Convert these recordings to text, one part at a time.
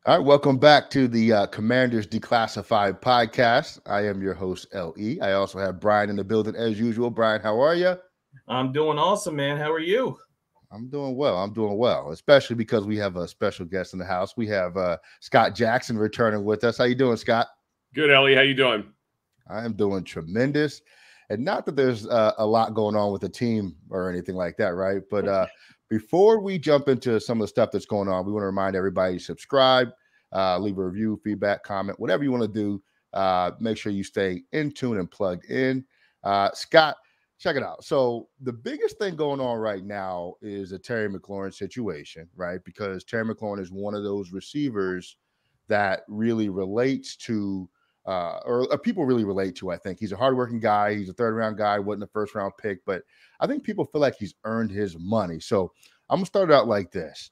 All right, welcome back to the Commanders Declassified podcast. I am your host, LE. I also have Brian in the building as usual. Brian, how are you? I'm doing awesome, man. How are you? I'm doing well. I'm doing well, especially because we have a special guest in the house. We have Scott Jackson returning with us. How you doing, Scott? Good, Ellie. How you doing? I am doing tremendous. And not that there's a lot going on with the team or anything like that, right? But before we jump into some of the stuff that's going on, we want to remind everybody to subscribe, leave a review, feedback, comment, whatever you want to do. Make sure you stay in tune and plugged in. Scott, check it out. So the biggest thing going on right now is a Terry McLaurin situation, right? Because Terry McLaurin is one of those receivers that really relates to or people really relate to. I think he's a hardworking guy. He's a third round guy, wasn't a first round pick, but I think people feel like he's earned his money. So I'm gonna start out like this.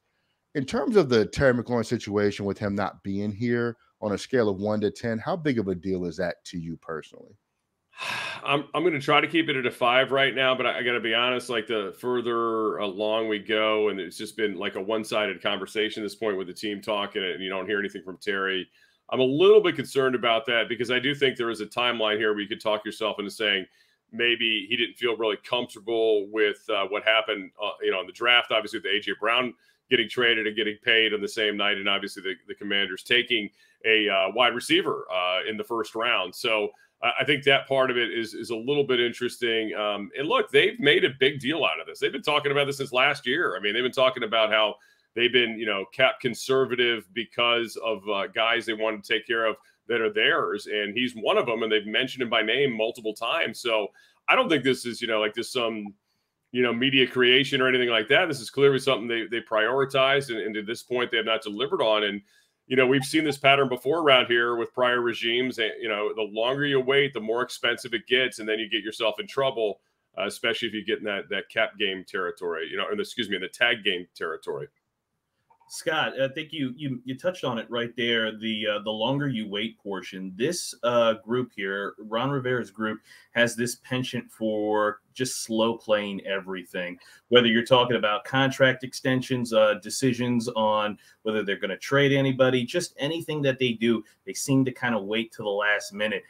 In terms of the Terry McLaurin situation with him not being here, on a scale of 1 to 10, how big of a deal is that to you personally? I'm going to try to keep it at a 5 right now, but I got to be honest. Like the further along we go, and it's just been like a one-sided conversation at this point with the team talking, and you don't hear anything from Terry. I'm a little bit concerned about that because I do think there is a timeline here where you could talk yourself into saying maybe he didn't feel really comfortable with what happened, in the draft. Obviously, with AJ Brown getting traded and getting paid on the same night, and obviously the Commanders taking a wide receiver in the first round. So I think that part of it is a little bit interesting. And look, they've made a big deal out of this. They've been talking about this since last year. I mean, they've been talking about how they've been, cap conservative because of guys they want to take care of that are theirs. And he's one of them. And they've mentioned him by name multiple times. So I don't think this is, like this some, media creation or anything like that. This is clearly something they prioritized. And to this point, they have not delivered on. And we've seen this pattern before around here with prior regimes. And, the longer you wait, the more expensive it gets. And then you get yourself in trouble, especially if you get in that cap game territory, in the tag game territory. Scott, I think you touched on it right there. The longer you wait portion. This group here, Ron Rivera's group, has this penchant for just slow playing everything. Whether you're talking about contract extensions, decisions on whether they're going to trade anybody, just anything that they do, they seem to kind of wait to the last minute.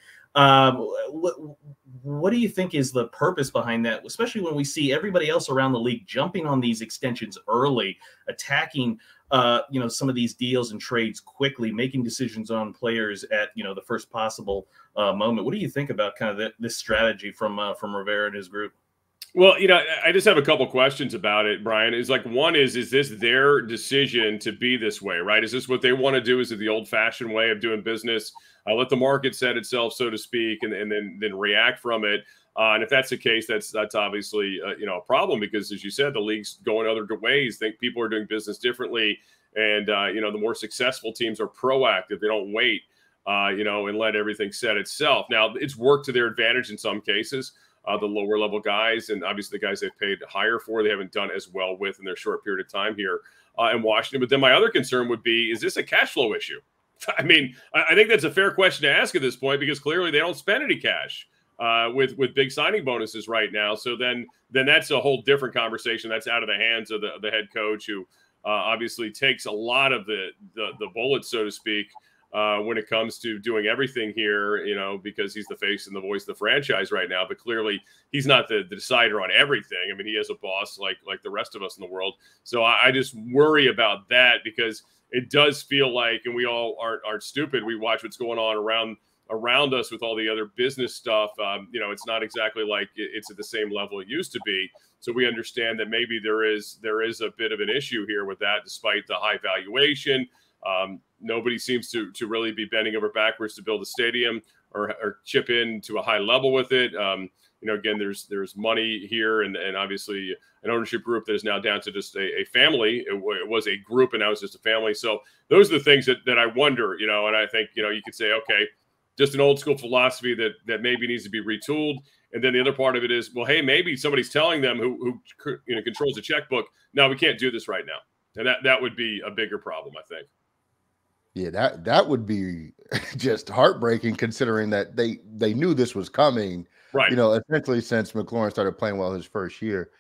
What do you think is the purpose behind that, especially when we see everybody else around the league jumping on these extensions early, attacking some of these deals and trades quickly, making decisions on players at the first possible moment? What do you think about kind of this strategy from Rivera and his group? Well, I just have a couple questions about it, Brian. Is like, one is this their decision to be this way, right? Is this what they want to do? Is it the old-fashioned way of doing business? Let the market set itself, so to speak, and then react from it. And if that's the case, that's obviously a problem because, as you said, the league's going other ways. Think people are doing business differently, and the more successful teams are proactive. They don't wait, and let everything set itself. Now, it's worked to their advantage in some cases. The lower level guys, and obviously the guys they've paid higher for, they haven't done as well with in their short period of time here in Washington. But then my other concern would be, is this a cash flow issue? I mean, I think that's a fair question to ask at this point because clearly they don't spend any cash with big signing bonuses right now. So then that's a whole different conversation. That's out of the hands of the head coach, who obviously takes a lot of the bullets, so to speak, when it comes to doing everything here, because he's the face and the voice of the franchise right now. But clearly he's not the decider on everything. I mean, he is a boss like the rest of us in the world. So I just worry about that because it does feel like, and we all aren't stupid. We watch what's going on around us with all the other business stuff. It's not exactly like it's at the same level it used to be. So we understand that maybe there is a bit of an issue here with that, despite the high valuation. Nobody seems to really be bending over backwards to build a stadium or chip in to a high level with it. Again, there's money here and obviously an ownership group that is now down to just a family. It was a group and now it's just a family. So those are the things that I wonder, and I think, you could say, okay, just an old school philosophy that maybe needs to be retooled. And then the other part of it is, well, hey, maybe somebody's telling them who controls the checkbook, no, we can't do this right now. And that would be a bigger problem, I think. Yeah, that would be just heartbreaking considering that they knew this was coming, right? Essentially since McLaurin started playing well his first year.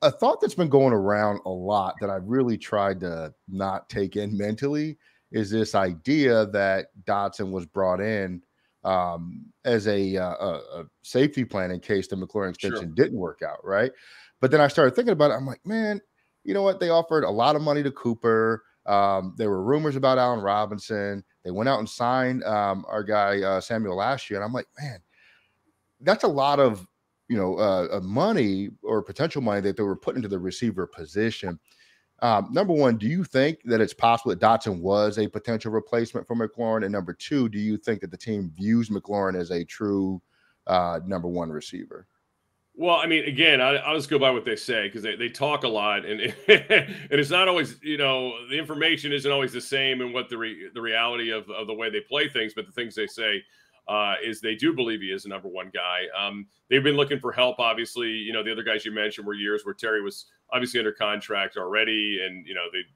A thought that's been going around a lot that I've really tried to not take in mentally is this idea that Dotson was brought in as a safety plan in case the McLaurin extension didn't work out, right? But then I started thinking about it. I'm like, man, you know what? They offered a lot of money to Cooper. There were rumors about Allen Robinson. They went out and signed our guy Samuel last year, and I'm like, man, that's a lot of money or potential money that they were put into the receiver position. Number one, do you think that it's possible that Dotson was a potential replacement for McLaurin? And number two, do you think that the team views McLaurin as a true number one receiver? Well, I mean, again, I'll just go by what they say because they talk a lot, and and it's not always, the information isn't always the same in what the reality of the way they play things, but the things they say is they do believe he is a number one guy. They've been looking for help, obviously. The other guys you mentioned were years where Terry was obviously under contract already, and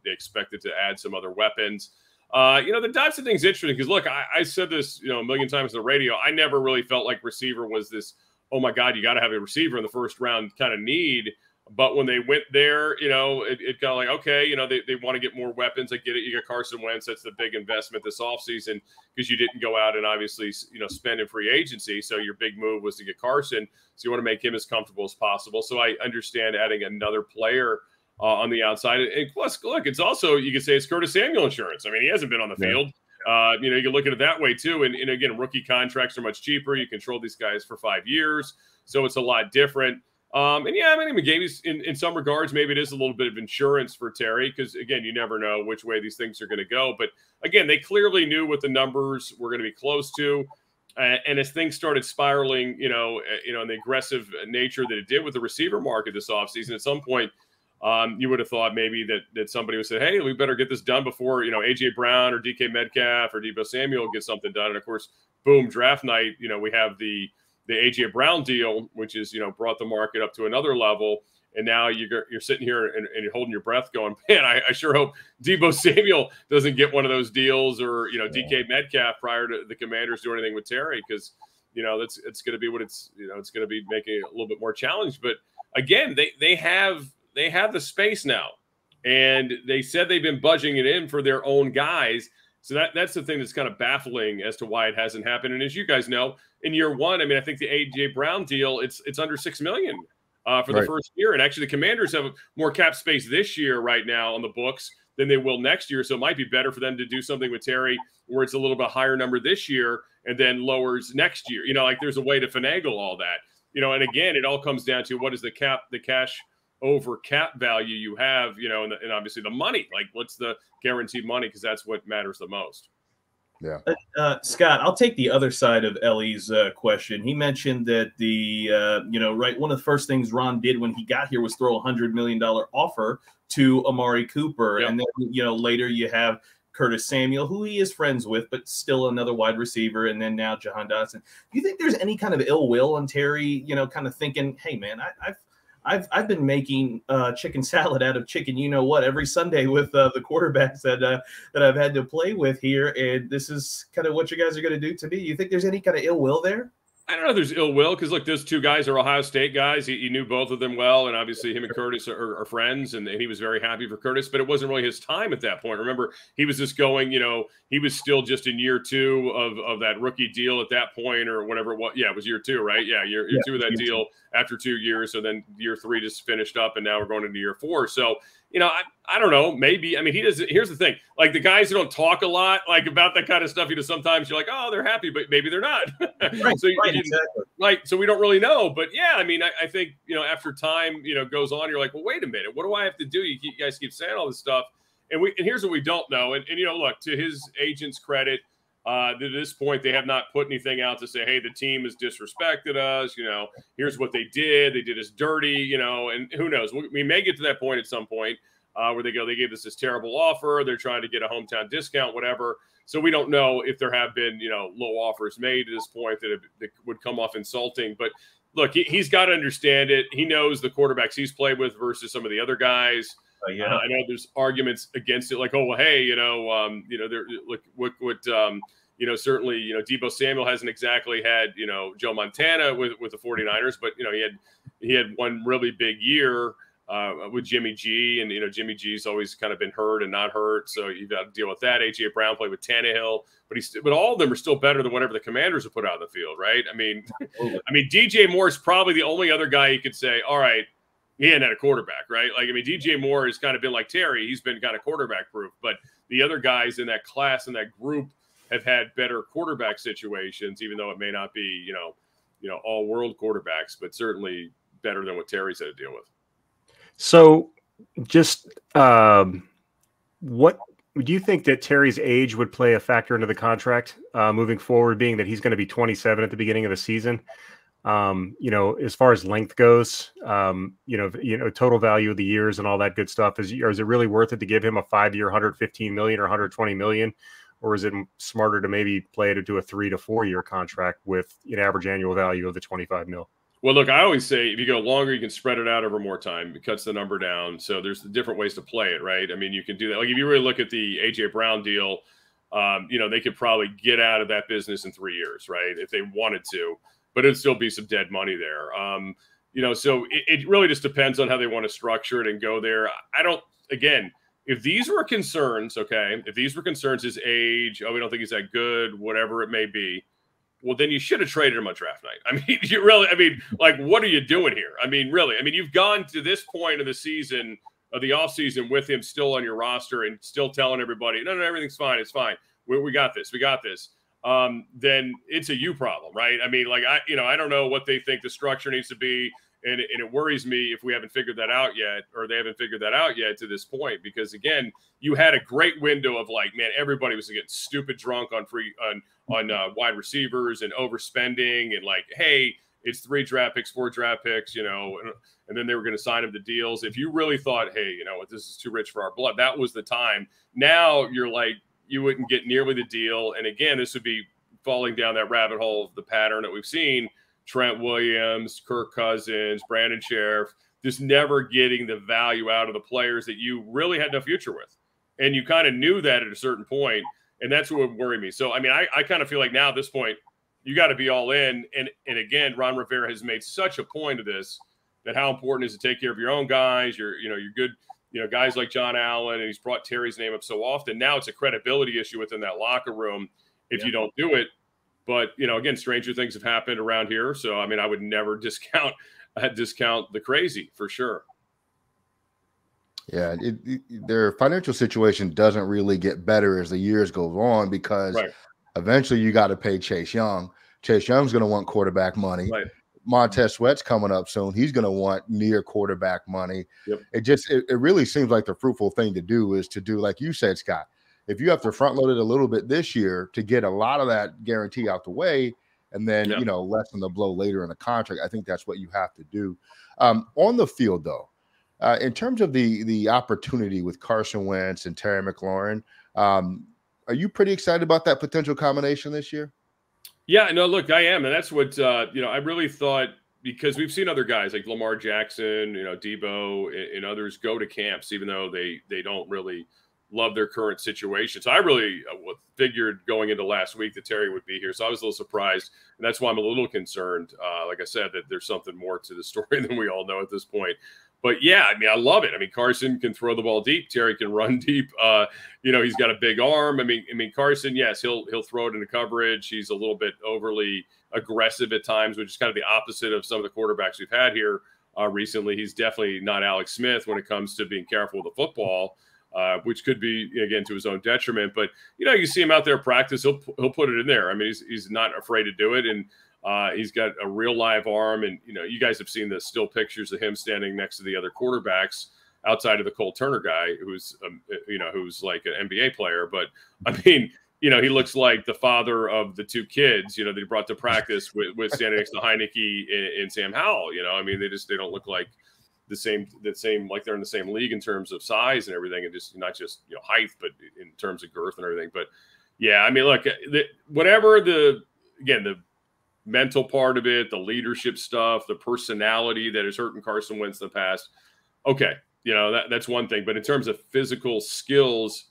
they expected to add some other weapons. The Dotson thing's interesting because look, I said this a million times on the radio. I never really felt like receiver was this, oh my God, you got to have a receiver in the first round kind of need. But when they went there, it got like, okay, they want to get more weapons. I get it. You got Carson Wentz. That's the big investment this offseason because you didn't go out and obviously, spend in free agency. So your big move was to get Carson. So you want to make him as comfortable as possible. So I understand adding another player on the outside. And plus, look, it's also, you could say it's Curtis Samuel insurance. I mean, he hasn't been on the field. You can look at it that way too. And again, rookie contracts are much cheaper. You control these guys for 5 years. So it's a lot different. Maybe in some regards, maybe it is a little bit of insurance for Terry because, again, you never know which way these things are going to go. But, again, they clearly knew what the numbers were going to be close to. And as things started spiraling, in the aggressive nature that it did with the receiver market this offseason, at some point, you would have thought maybe that somebody would say, hey, we better get this done before, A.J. Brown or DK Metcalf or Deebo Samuel get something done. And, of course, boom, draft night, we have the A.J. Brown deal, which is, brought the market up to another level. And now you're sitting here and you're holding your breath going, man, I sure hope Deebo Samuel doesn't get one of those deals or, DK Metcalf prior to the Commanders do anything with Terry because, it's going to be what it's going to be making it a little bit more challenged. But, again, they have the space now. And they said they've been budgeting it in for their own guys. So that's the thing that's kind of baffling as to why it hasn't happened. And as you guys know, in year one, I mean, I think the A.J. Brown deal, it's under $6 million for the first year. And actually the Commanders have more cap space this year right now on the books than they will next year. So it might be better for them to do something with Terry where it's a little bit higher number this year and then lowers next year. There's a way to finagle all that. And again, it all comes down to what is the cash over cap value you have, and obviously the money, like what's the guaranteed money? Because that's what matters the most. Yeah. Scott, I'll take the other side of Ellie's question. He mentioned that one of the first things Ron did when he got here was throw $100 million offer to Amari Cooper. Yep. And then, later you have Curtis Samuel, who he is friends with, but still another wide receiver. And then now Jahan Dotson. Do you think there's any kind of ill will on Terry, kind of thinking, hey, man, I've been making chicken salad out of chicken, every Sunday with the quarterbacks that I've had to play with here, and this is kind of what you guys are going to do to me. You think there's any kind of ill will there? I don't know if there's ill will because, look, those two guys are Ohio State guys. He knew both of them well, and obviously him and Curtis are friends, and he was very happy for Curtis, but it wasn't really his time at that point. Remember, he was just going, he was still just in year two of that rookie deal at that point or whatever it was. Yeah, it was year two, right? Yeah, year two of that deal after 2 years. So then year three just finished up, and now we're going into year four. So, I don't know. Maybe. I mean, he doesn't. Here's the thing. Like the guys who don't talk a lot, like about that kind of stuff, sometimes you're like, oh, they're happy, but maybe they're not. Right, so, exactly. So we don't really know. But yeah, I mean, I think, after time, goes on, you're like, well, wait a minute. What do I have to do? You guys keep saying all this stuff. And here's what we don't know. And look, to his agent's credit, to this point, they have not put anything out to say, hey, the team has disrespected us. Here's what they did. They did us dirty, and who knows? We may get to that point at some point where they gave us this terrible offer. They're trying to get a hometown discount, whatever. So we don't know if there have been, low offers made at this point that would come off insulting. But look, he's got to understand it. He knows the quarterbacks he's played with versus some of the other guys. I know there's arguments against it, like, oh, well, hey, certainly, Deebo Samuel hasn't exactly had, Joe Montana with the 49ers, but, he had one really big year. with Jimmy G, and Jimmy G's always kind of been hurt and not hurt, so you've got to deal with that. AJ Brown played with Tannehill, but all of them are still better than whatever the Commanders have put out on the field, right? I mean, DJ Moore is probably the only other guy you could say, all right, he hadn't had a quarterback, right? Like, I mean, DJ Moore has kind of been like Terry; he's been kind of quarterback proof, but the other guys in that class and that group have had better quarterback situations, even though it may not be all world quarterbacks, but certainly better than what Terry's had to deal with. So just what do you think that Terry's age would play a factor into the contract moving forward, being that he's going to be 27 at the beginning of the season? As far as length goes, total value of the years and all that good stuff, is it really worth it to give him a 5-year, $115 million or $120 million? Or is it smarter to maybe play it into a 3 to 4 year contract with an average annual value of the 25 mil? Well, look, I always say if you go longer, you can spread it out over more time. It cuts the number down. So there's different ways to play it, right? I mean, you can do that. Like if you really look at the A.J. Brown deal, they could probably get out of that business in 3 years, right? If they wanted to, but it'd still be some dead money there. So it really just depends on how they want to structure it and go there. If these were concerns, his age, we don't think he's that good, whatever it may be, well, then you should have traded him on draft night. I mean, what are you doing here? I mean, really, you've gone to this point of the season, of the offseason, with him still on your roster and still telling everybody, no, everything's fine. It's fine. We got this. We got this. Then it's a you problem, right? I mean, I don't know what they think the structure needs to be. And it worries me if we haven't figured that out yet, or they haven't figured that out yet to this point, because again, you had a great window of everybody was getting stupid drunk on wide receivers and overspending, and hey, it's 3 draft picks, 4 draft picks, and then they were going to sign him to deals. If you really thought, hey, this is too rich for our blood, that was the time. Now you're you wouldn't get nearly the deal. And again, this would be falling down that rabbit hole of the pattern that we've seen. Trent Williams, Kirk Cousins, Brandon Sheriff, just never getting the value out of the players that you really had no future with. And you kind of knew that at a certain point, and that's what would worry me. So, I kind of feel like now at this point, you got to be all in. And again, Ron Rivera has made such a point of this, that how important it is to take care of your own guys, your good, guys like John Allen, and he's brought Terry's name up so often. Now it's a credibility issue within that locker room if you don't do it. But, again, stranger things have happened around here. So, I would never discount the crazy, for sure. Yeah, their financial situation doesn't really get better as the years go on, because eventually you got to pay Chase Young. Chase Young's going to want quarterback money. Right. Montez Sweat's coming up soon. He's going to want near quarterback money. Yep. It really seems like the fruitful thing to do is to do, like you said, Scott, if you have to front load it a little bit this year to get a lot of that guarantee out the way, and then, lessen the blow later in the contract, I think that's what you have to do. On the field, though, in terms of the opportunity with Carson Wentz and Terry McLaurin, are you pretty excited about that potential combination this year? Yeah, no, look, I am. And that's what, I really thought, because we've seen other guys like Lamar Jackson, Debo and others go to camps, even though they don't really love their current situation. So I really figured going into last week that Terry would be here. So I was a little surprised. And that's why I'm a little concerned. Like I said, that there's something more to the story than we all know at this point. But yeah, I love it. Carson can throw the ball deep. Terry can run deep. He's got a big arm. Carson, yes, he'll throw it into coverage. He's a little bit overly aggressive at times, which is kind of the opposite of some of the quarterbacks we've had here recently. He's definitely not Alex Smith when it comes to being careful with the football, which could be, again, to his own detriment. But, you see him out there practice. He'll put it in there. He's not afraid to do it. And he's got a real live arm. And, you guys have seen the still pictures of him standing next to the other quarterbacks outside of the Cole Turner guy, who's like an NBA player. But, he looks like the father of the 2 kids, that he brought to practice with standing next to Heineke and Sam Howell. They don't look like the same, like they're in the same league in terms of size and everything, and just not just height, but in terms of girth and everything. But yeah, look, whatever the mental part of it, the leadership stuff, the personality that has hurt Carson Wentz in the past, okay, that's one thing. But in terms of physical skills,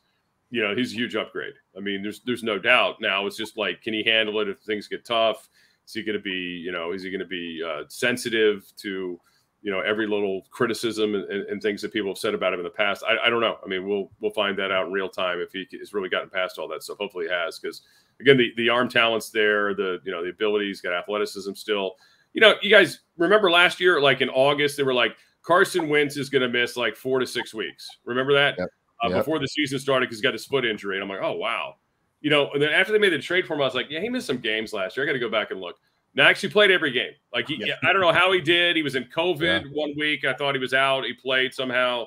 he's a huge upgrade. There's no doubt. Now it's just like, can he handle it if things get tough? Is he going to be, sensitive to every little criticism and things that people have said about him in the past. I don't know. I mean, we'll find that out in real time if he has really gotten past all that stuff. Hopefully he has, because again, the arm talent's there, the ability, he's got athleticism still. You guys remember last year, like in August, they were like, Carson Wentz is going to miss like 4 to 6 weeks. Remember that? Yep. Before the season started, because he got his foot injury. And I'm like, oh, wow. And then after they made the trade for him, I was like, yeah, he missed some games last year. I got to go back and look. Now, actually played every game. Like, I don't know how he did. He was in COVID 1 week. I thought he was out. He played somehow.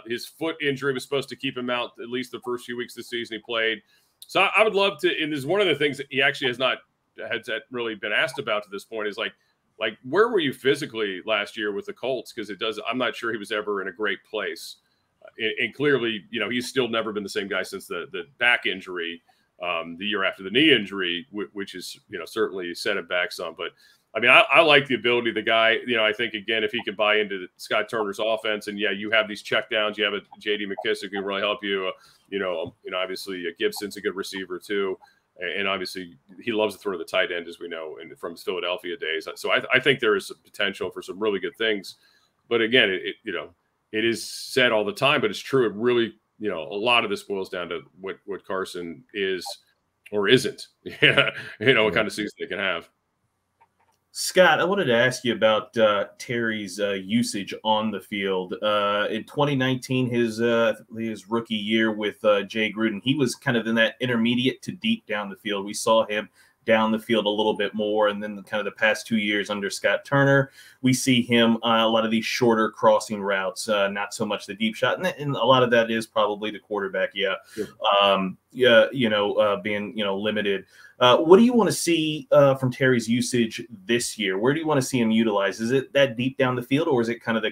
His foot injury was supposed to keep him out at least the first few weeks of the season. He played. So I would love to, and this is one of the things that he actually has not really been asked about to this point, is like where were you physically last year with the Colts? Because I'm not sure he was ever in a great place. And clearly, he's still never been the same guy since the back injury, the year after the knee injury, which is, certainly set it back some. But I mean, I like the ability of the guy. I think, again, if he can buy into Scott Turner's offense, and you have these checkdowns, you have a J.D. McKissick who can really help you. Obviously Gibson's a good receiver too. And obviously he loves to throw to the tight end, as we know, and from his Philadelphia days. So I think there is some potential for some really good things. But again, it is said all the time, but it's true. It really, a lot of this boils down to what Carson is or isn't. What kind of season they can have. Scott, I wanted to ask you about Terry's usage on the field. In 2019, his rookie year with Jay Gruden, he was kind of in that intermediate to deep down the field. We saw him down the field a little bit more, and then kind of the past 2 years under Scott Turner, we see him a lot of these shorter crossing routes, not so much the deep shot, and a lot of that is probably the quarterback, being limited. What do you want to see from Terry's usage this year? Where do you want to see him utilized? Is it that deep down the field, or is it kind of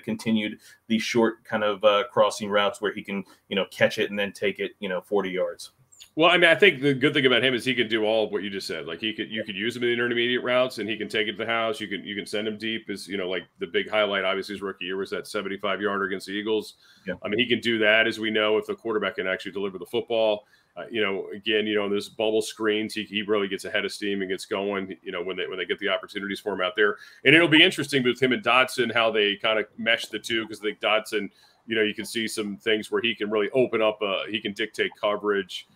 these short kind of crossing routes where he can catch it and then take it 40 yards? Well, I mean, I think the good thing about him is he can do all of what you just said. Like you could use him in the intermediate routes, and he can take it to the house. You can send him deep. As like the big highlight, obviously, his rookie year was that 75-yarder against the Eagles. Yeah. I mean, he can do that, as we know, if the quarterback can actually deliver the football. Again, in those bubble screens, he really gets ahead of steam and gets going. When they get the opportunities for him out there, and it'll be interesting with him and Dotson how they kind of mesh the two, because I think Dotson, you can see some things where he can really open up. He can dictate coverage.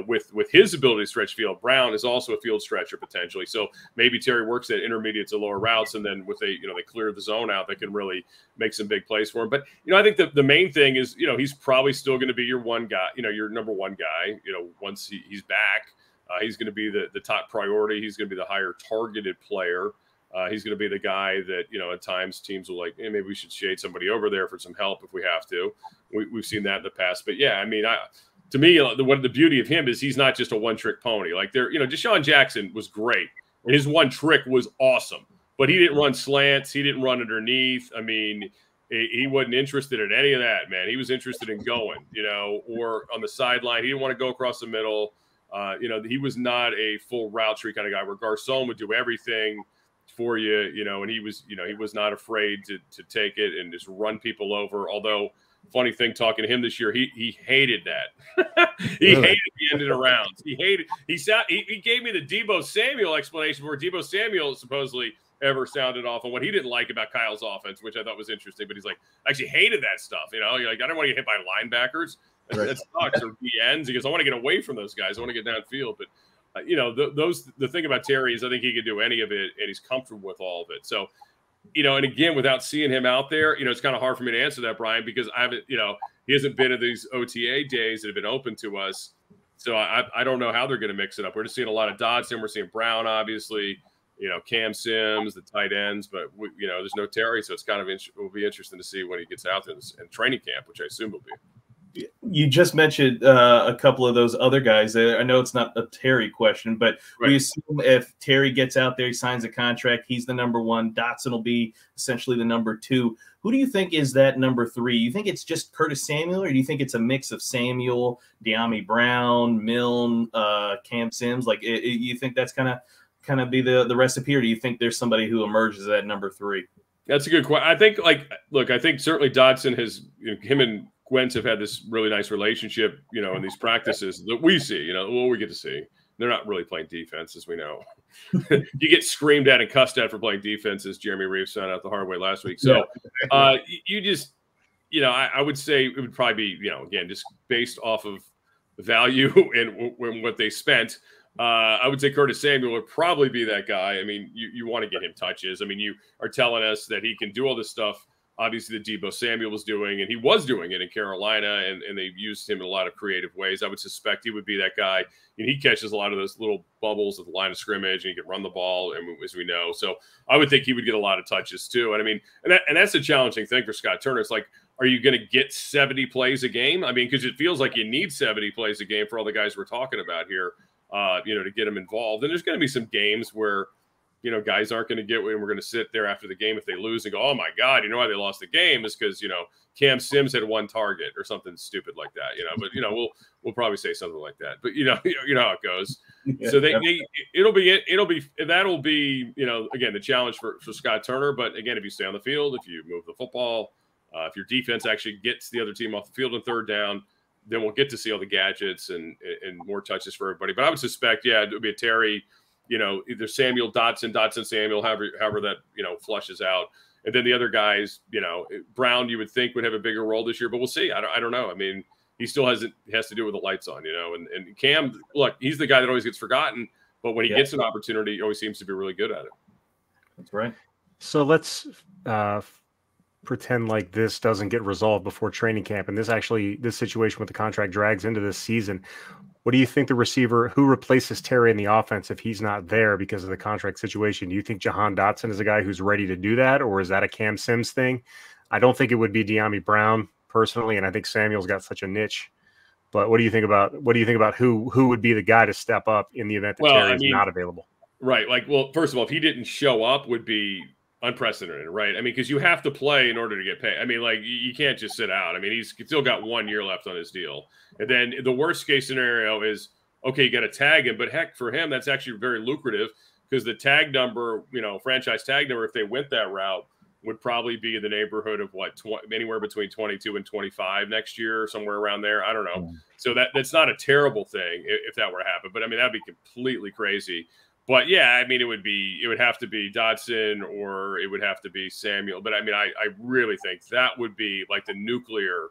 With his ability to stretch field. Brown is also a field stretcher potentially. So maybe Terry works that intermediate to lower routes, and then they clear the zone out, that can really make some big plays for him. But, I think the main thing is, he's probably still going to be your one guy, your number one guy, once he's back. He's going to be the top priority. He's going to be the higher targeted player. He's going to be the guy that, at times teams will like, maybe we should shade somebody over there for some help if we have to. We've seen that in the past. But, yeah, I mean, to me, the beauty of him is he's not just a one-trick pony. Like Deshaun Jackson was great, and his one trick was awesome. But he didn't run slants. He didn't run underneath. I mean, he wasn't interested in any of that, man. He was interested in going, or on the sideline. He didn't want to go across the middle. He was not a full route tree kind of guy where Garcon would do everything for you, and he was not afraid to take it and just run people over, although – funny thing, talking to him this year, he hated that. He hated the ending around. He gave me the Deebo Samuel explanation where Deebo Samuel supposedly ever sounded off on what he didn't like about Kyle's offense, which I thought was interesting. But he's like, I actually hated that stuff. You're like, I don't want to get hit by linebackers. That sucks. Or DNs. He goes, I want to get away from those guys. I want to get downfield. But the thing about Terry is I think he can do any of it, and he's comfortable with all of it. So. And again, without seeing him out there, it's kind of hard for me to answer that, Brian, because I haven't, he hasn't been at these OTA days that have been open to us. So I don't know how they're going to mix it up. We're just seeing a lot of Dodson. We're seeing Brown, obviously, Cam Sims, the tight ends, but there's no Terry. So it's kind of, it'll be interesting to see when he gets out there in training camp, which I assume will be. You just mentioned a couple of those other guys. I know it's not a Terry question, but we assume if Terry gets out there, he signs a contract, he's the number one. Dotson will be essentially the number two. Who do you think is that number three? You think it's just Curtis Samuel, or do you think it's a mix of Samuel, De'Ami Brown, Milne, Cam Sims? Like, you think that's kind of be the recipe, or do you think there's somebody who emerges at number three? That's a good question. I think, I think certainly Dotson has him and Wentz have had this really nice relationship, in these practices that we see, what we get to see. they're not really playing defense, as we know. You get screamed at and cussed at for playing defense, as Jeremy Reeves found out the hard way last week. So you just, I would say it would probably be, again, just based off of value and what they spent. I would say Curtis Samuel would probably be that guy. I mean, you want to get him touches. I mean, you are telling us that he can do all this stuff. Obviously, the Deebo Samuel was doing, and he was doing it in Carolina, and they used him in a lot of creative ways. I would suspect he would be that guy. And he catches a lot of those little bubbles at the line of scrimmage, and he can run the ball, and as we know. So I would think he would get a lot of touches too. And I mean, and that's a challenging thing for Scott Turner. It's like, are you going to get 70 plays a game? I mean, because it feels like you need 70 plays a game for all the guys we're talking about here, to get them involved. And there's going to be some games where, guys aren't going to get, and we're going to sit there after the game if they lose and go, oh my God, you know why they lost the game is because, Cam Sims had one target or something stupid like that, but, we'll probably say something like that, but you know how it goes. Yeah, so that'll be, again, the challenge for Scott Turner. But again, if you stay on the field, if you move the football, if your defense actually gets the other team off the field on third down, then we'll get to see all the gadgets and more touches for everybody. But I would suspect, it would be a Terry, either Samuel, Dotson, Samuel, however that, flushes out. And then the other guys, Brown, you would think would have a bigger role this year, but we'll see. I don't know. I mean, he still has to do with the lights on, and Cam, look, he's the guy that always gets forgotten, but when he gets an opportunity, he always seems to be really good at it. That's right. So let's pretend like this doesn't get resolved before training camp, and this situation with the contract drags into this season. What do you think the receiver who replaces Terry in the offense if he's not there because of the contract situation? Do you think Jahan Dotson is a guy who's ready to do that, or is that a Cam Sims thing? I don't think it would be De'Ami Brown personally, and I think Samuel's got such a niche. But what do you think about who would be the guy to step up in the event that Terry's not available? Right. First of all, if he didn't show up, would be unprecedented, right? I mean, because you have to play in order to get paid. I mean, you can't just sit out. I mean, he's still got 1 year left on his deal. And then the worst case scenario is, okay, you got to tag him. But heck, for him, that's actually very lucrative because the tag number, franchise tag number, if they went that route, would probably be in the neighborhood of anywhere between 22 and 25 next year, somewhere around there. I don't know. So that's not a terrible thing if that were to happen. But I mean, that'd be completely crazy. But yeah, I mean, it would have to be Dotson or it would have to be Samuel. But I mean, I really think that would be like the nuclear,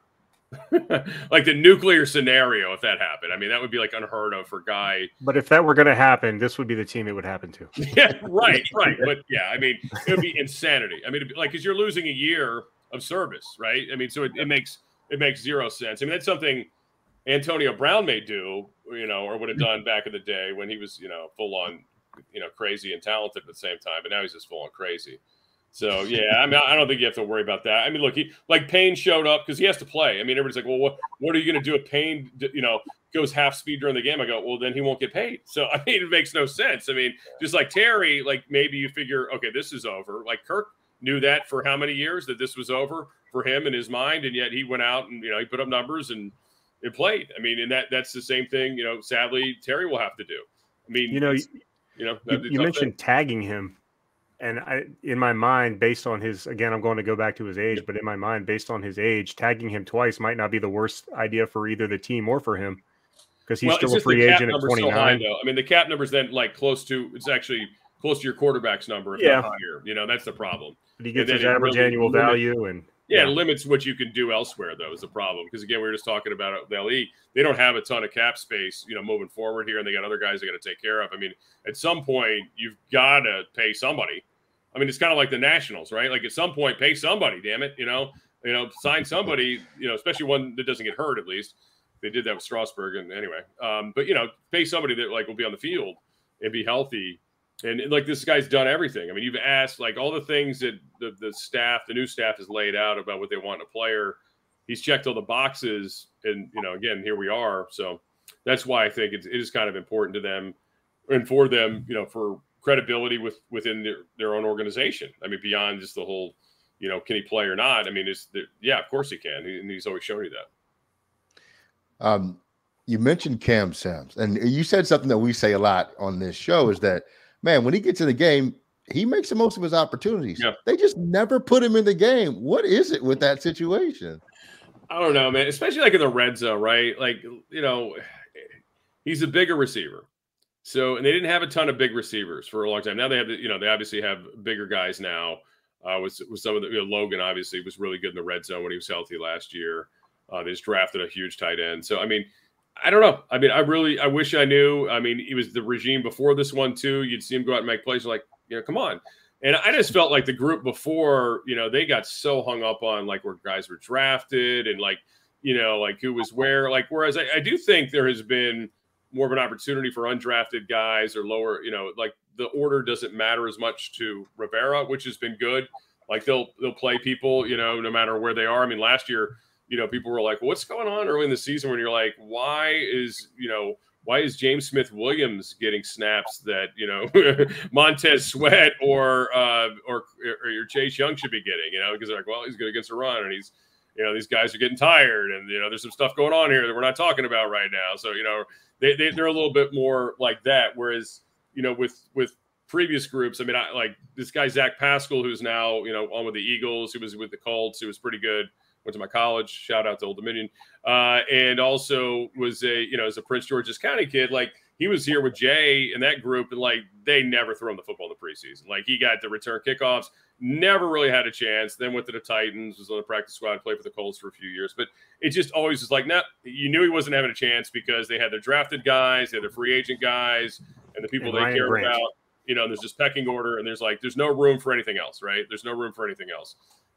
scenario if that happened. I mean, that would be like unheard of for Guy. But if that were going to happen, this would be the team it would happen to. Yeah, right. But yeah, I mean, it would be insanity. I mean, because you're losing a year of service, right? I mean, so it makes zero sense. I mean, that's something Antonio Brown may do, or would have done back in the day when he was, full on, crazy and talented at the same time, but now he's just full on crazy. So yeah, I mean, I don't think you have to worry about that. I mean, look, Payne showed up because he has to play. I mean, everybody's like, well, what are you going to do if Payne, goes half speed during the game? I go, well, then he won't get paid. So I mean, it makes no sense. I mean, just like Terry, maybe you figure, okay, this is over. Like Kirk knew that for how many years that this was over for him in his mind, and yet he went out and he put up numbers and it played. I mean, and that's the same thing. Sadly, Terry will have to do. I mean, you mentioned tagging him, and in my mind, based on his, again, I'm going to go back to his age, but in my mind, based on his age, tagging him twice might not be the worst idea for either the team or for him because he's still a free agent at 29. So high, I mean, the cap number's then it's actually close to your quarterback's number, if not higher. That's the problem. But he gets his average annual value and. Yeah, it limits what you can do elsewhere, though, is the problem. Because, again, we were just talking about the LE. They don't have a ton of cap space, moving forward here, and they got other guys they got to take care of. I mean, at some point, you've got to pay somebody. I mean, it's kind of like the Nationals, right? Like, at some point, pay somebody, damn it, sign somebody, especially one that doesn't get hurt, at least. They did that with Strasburg, and anyway. But, pay somebody that, will be on the field and be healthy. And this guy's done everything. I mean, you've asked all the things that the new staff has laid out about what they want in a player. He's checked all the boxes, and again, here we are. So that's why I think it is kind of important to them and for them, for credibility within their own organization. I mean, beyond just the whole, can he play or not? I mean, of course he can, and he's always shown you that. You mentioned Cam Sims, and you said something that we say a lot on this show is that. Man, when he gets in the game, he makes the most of his opportunities. Yeah. They just never put him in the game. What is it with that situation? I don't know, man. Especially in the red zone, right? He's a bigger receiver. So, and they didn't have a ton of big receivers for a long time. Now they have, they obviously have bigger guys now. With some of the, Logan obviously was really good in the red zone when he was healthy last year. They just drafted a huge tight end. So, I mean, I don't know. I mean, I wish I knew. I mean, he was the regime before this one too. You'd see him go out and make plays. You're like, come on. And I just felt like the group before, they got so hung up on like where guys were drafted and like, like who was where. Like, whereas I do think there has been more of an opportunity for undrafted guys or lower, like the order doesn't matter as much to Rivera, which has been good. Like they'll play people, no matter where they are. I mean, last year, people were like, what's going on early in the season when you're like, why is James Smith-Williams getting snaps that, Montez Sweat or your Chase Young should be getting, because they're like, well, he's good against the run and he's, these guys are getting tired and, there's some stuff going on here that we're not talking about right now. So, they're a little bit more like that. Whereas, with previous groups, I mean, I like this guy, Zach Pascal, who's now, on with the Eagles, who was with the Colts, who was pretty good, went to my college, shout out to Old Dominion. And also was as a Prince George's County kid, like he was here with Jay and that group. And like, they never threw him the football in the preseason. Like he got the return kickoffs, never really had a chance. Then went to the Titans, was on the practice squad, played for the Colts for a few years. But it just always was like, you knew he wasn't having a chance because they had their drafted guys, they had their free agent guys, and the people they cared about. There's this pecking order, and there's no room for anything else, right? There's no room for anything else.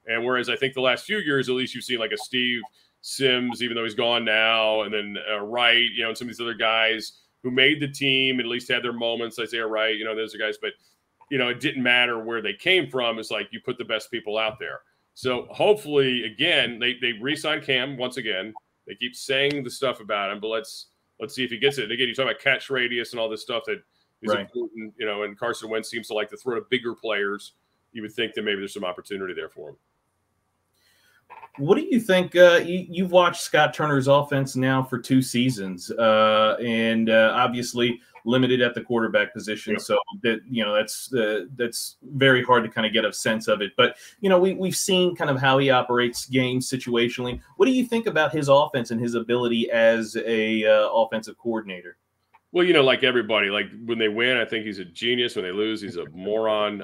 And whereas I think the last few years, at least you've seen like a Steve Sims, even though he's gone now, and then Wright, and some of these other guys who made the team and at least had their moments. Isaiah Wright, those are guys, but it didn't matter where they came from. It's like you put the best people out there. So hopefully, again, they re-signed Cam once again. They keep saying the stuff about him, but let's see if he gets it. Again, you talk about catch radius and all this stuff that is important, and Carson Wentz seems to like to throw to bigger players. You would think that maybe there's some opportunity there for him. What do you think? You've watched Scott Turner's offense now for 2 seasons, and obviously limited at the quarterback position. Yep. So that that's very hard to kind of get a sense of it. But we've seen kind of how he operates games situationally. What do you think about his offense and his ability as a offensive coordinator? Well, like everybody, like when they win, I think he's a genius. When they lose, he's a moron.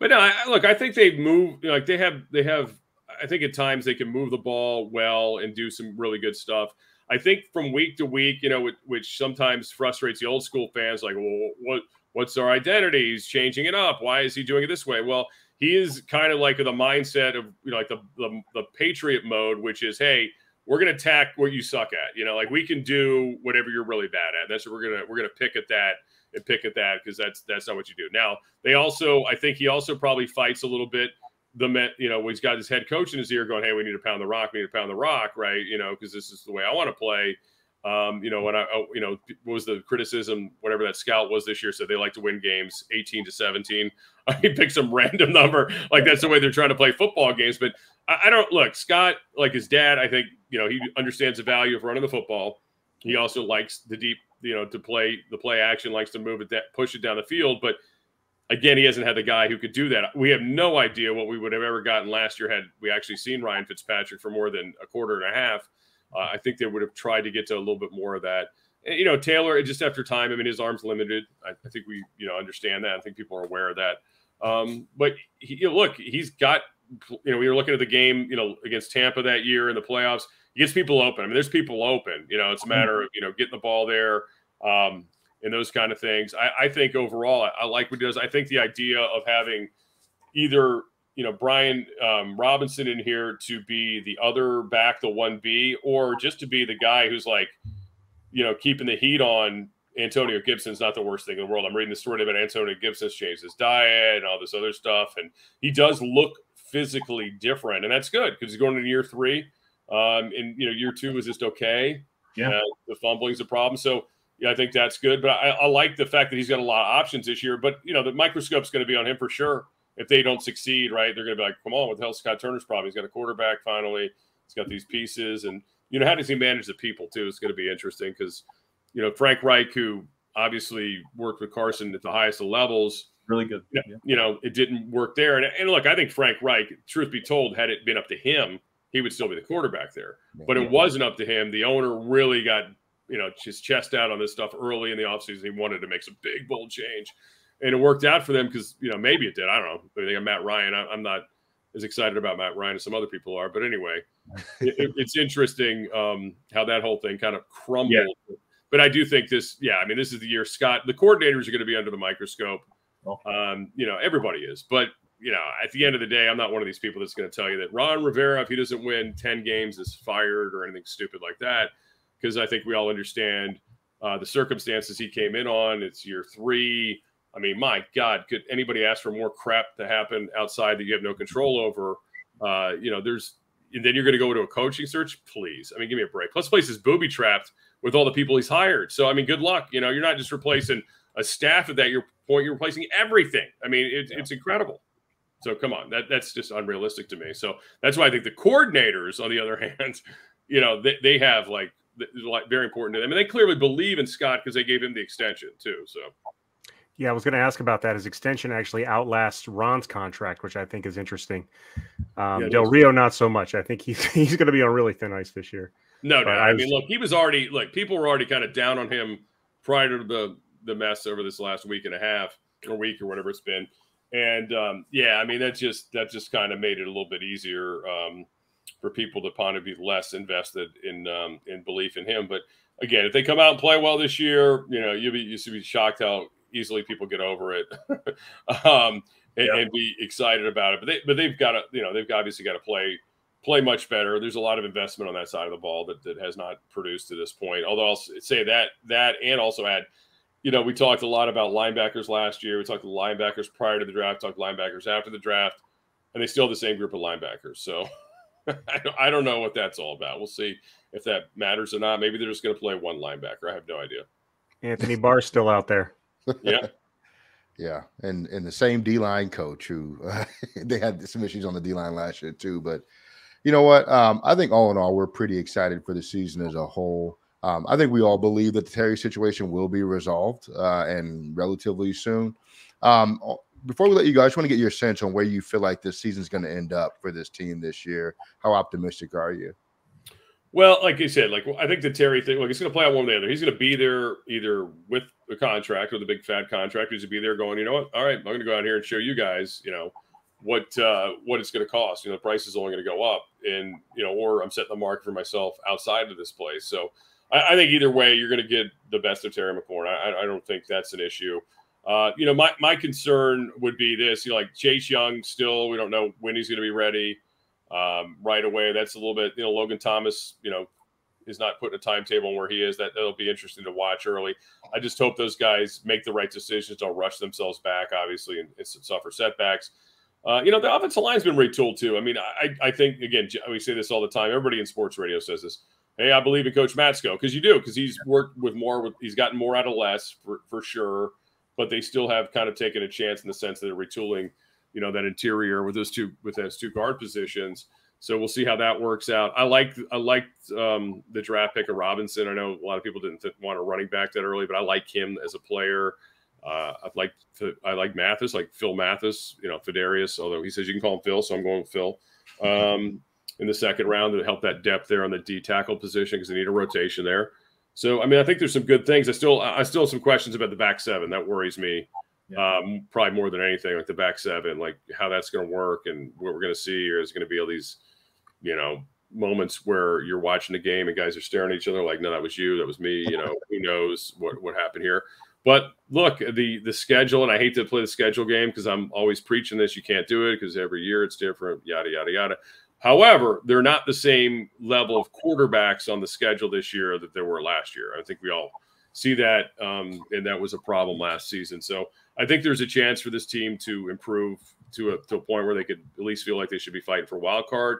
But no, I think they move. Like they have. I think at times they can move the ball well and do some really good stuff. I think from week to week, which sometimes frustrates the old school fans, like, well, what's our identity? He's changing it up. Why is he doing it this way? Well, he is kind of like the mindset of, like the Patriot mode, which is, hey, we're going to attack what you suck at. Like we can do whatever you're really bad at. That's what we're going to pick at that and pick at that, because that's not what you do. Now, I think he also probably fights a little bit. He's got his head coach in his ear going, hey, we need to pound the rock. We need to pound the rock, right? Because this is the way I want to play. What was the criticism, whatever that scout was this year, said they like to win games 18-17. He picked some random number. Like that's the way they're trying to play football games. But I don't look, Scott, like his dad, I think, he understands the value of running the football. He also likes the deep, to play the play action, likes to move it, push it down the field. But again, he hasn't had the guy who could do that. We have no idea what we would have ever gotten last year had we actually seen Ryan Fitzpatrick for more than a quarter and a half. I think they would have tried to get to a little bit more of that. And, Taylor, just after time, I mean, his arm's limited. I think we, understand that. I think people are aware of that. But he's got, we were looking at the game, against Tampa that year in the playoffs. He gets people open. I mean, there's people open. It's a matter of, getting the ball there. And those kind of things. I think overall, I like what he does. I think the idea of having either, Brian Robinson in here to be the other back, the 1B, or just to be the guy who's like, keeping the heat on Antonio Gibson's not the worst thing in the world. I'm reading the story about Antonio Gibson's changed his diet and all this other stuff. And he does look physically different. And that's good because he's going into year 3. And, year 2 was just okay. Yeah. The fumbling's a problem. So, yeah, I think that's good. But I like the fact that he's got a lot of options this year. But, the microscope's going to be on him for sure. If they don't succeed, right, they're going to be like, come on, what the hell is Scott Turner's problem? He's got a quarterback finally. He's got these pieces. And, how does he manage the people, too? It's going to be interesting because, Frank Reich, who obviously worked with Carson at the highest of levels. Really good. It didn't work there. And look, I think Frank Reich, truth be told, had it been up to him, he would still be the quarterback there. But it wasn't up to him. The owner really got his chest out on this stuff early in the offseason. He wanted to make some big, bold change. And it worked out for them because, maybe it did. I don't know. I think Matt Ryan, I'm not as excited about Matt Ryan as some other people are. But anyway, it's interesting how that whole thing kind of crumbled. Yeah. But I do think this is the year, Scott. The coordinators are going to be under the microscope. Everybody is. But, at the end of the day, I'm not one of these people that's going to tell you that Ron Rivera, if he doesn't win 10 games, is fired or anything stupid like that. Because I think we all understand the circumstances he came in on. It's year 3. I mean, my God, could anybody ask for more crap to happen outside that you have no control over? And then you're going to go to a coaching search? Please. I mean, give me a break. Plus, place is booby-trapped with all the people he's hired. So, I mean, good luck. You're not just replacing a staff at that point. You're replacing everything. I mean, it's incredible. So, come on. That's just unrealistic to me. So, that's why I think the coordinators, on the other hand, they have, very important to them. And they clearly believe in Scott because they gave him the extension, too. So. Yeah, I was going to ask about that. His extension actually outlasts Ron's contract, which I think is interesting. Del Rio, not so much. I think he's going to be on really thin ice this year. No. I mean, look, he was already people were already kind of down on him prior to the mess over this last week and a half or week or whatever it's been. And I mean, that just kind of made it a little bit easier for people to kind of be less invested in belief in him. But again, if they come out and play well this year, you should be shocked how easily people get over it and be excited about it. But they've got to, they've obviously got to play much better. There's a lot of investment on that side of the ball that has not produced to this point. Although I'll say that and also add, we talked a lot about linebackers last year. We talked to linebackers prior to the draft, talked linebackers after the draft, and they still have the same group of linebackers. So I don't know what that's all about. We'll see if that matters or not. Maybe they're just going to play one linebacker. I have no idea. Anthony Barr's still out there. Yeah, and the same D-line coach who they had some issues on the D-line last year too. But you know what? I think all in all, we're pretty excited for the season as a whole. I think we all believe that the Terry situation will be resolved and relatively soon. Before we let you go, I just want to get your sense on where you feel like this season's going to end up for this team this year. How optimistic are you? Well, like you said, I think the Terry thing, he's going to play out one way or the other. He's going to be there either with a contract or the big fat contract. He's going to be there going, you know what? All right, I'm going to go out here and show you guys, what it's going to cost. The price is only going to go up, and or I'm setting the market for myself outside of this place. So I think either way, you're going to get the best of Terry McLaurin. I don't think that's an issue. My concern would be this. Like Chase Young, still we don't know when he's going to be ready. Right away. That's a little bit, Logan Thomas, is not putting a timetable on where he is. That'll be interesting to watch early. I just hope those guys make the right decisions. Don't rush themselves back, obviously, and suffer setbacks. The offensive line's been retooled too. I mean, I think, again, we say this all the time. Everybody in sports radio says this. Hey, I believe in Coach Matsko because you do, because he's worked with more, he's gotten more out of less for sure. But they still have kind of taken a chance in the sense that they're retooling that interior with those two guard positions. So we'll see how that works out. I liked the draft pick of Robinson. I know a lot of people didn't want a running back that early, but I like him as a player. I like Mathis, like Phil Mathis, Fidarius, although he says you can call him Phil, so I'm going with Phil. In the second round to help that depth there on the D tackle position because they need a rotation there. So I mean, I think there's some good things. I still have some questions about the back seven. That worries me. Probably more than anything, like the back seven, like how that's going to work and what we're going to see, or is going to be all these, moments where you're watching the game and guys are staring at each other like, no, that was you, that was me, who knows what happened here. But look, the schedule, and I hate to play the schedule game because I'm always preaching this, you can't do it because every year it's different, yada, yada, yada. However, they're not the same level of quarterbacks on the schedule this year that there were last year. I think we all see that, and that was a problem last season. So I think there's a chance for this team to improve to a point where they could at least feel like they should be fighting for a wild card.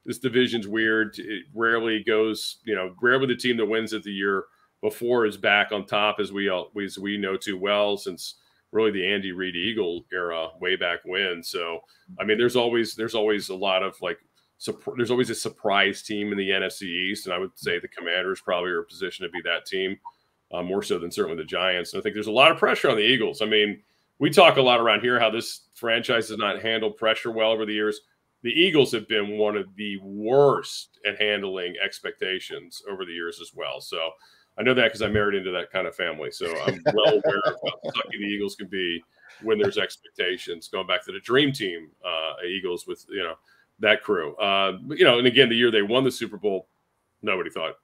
This division's weird. It rarely goes, rarely the team that wins it the year before is back on top, as we know too well, since really the Andy Reid Eagle era way back when. So, I mean, there's always a lot of there's always a surprise team in the NFC East. And I would say the Commanders probably are in a position to be that team. More so than certainly the Giants. And I think there's a lot of pressure on the Eagles. I mean, we talk a lot around here how this franchise has not handled pressure well over the years. The Eagles have been one of the worst at handling expectations over the years as well. So I know that because I married into that kind of family. So I'm well aware of how sucky the Eagles can be when there's expectations. Going back to the dream team, Eagles with, that crew. And again, the year they won the Super Bowl, nobody thought,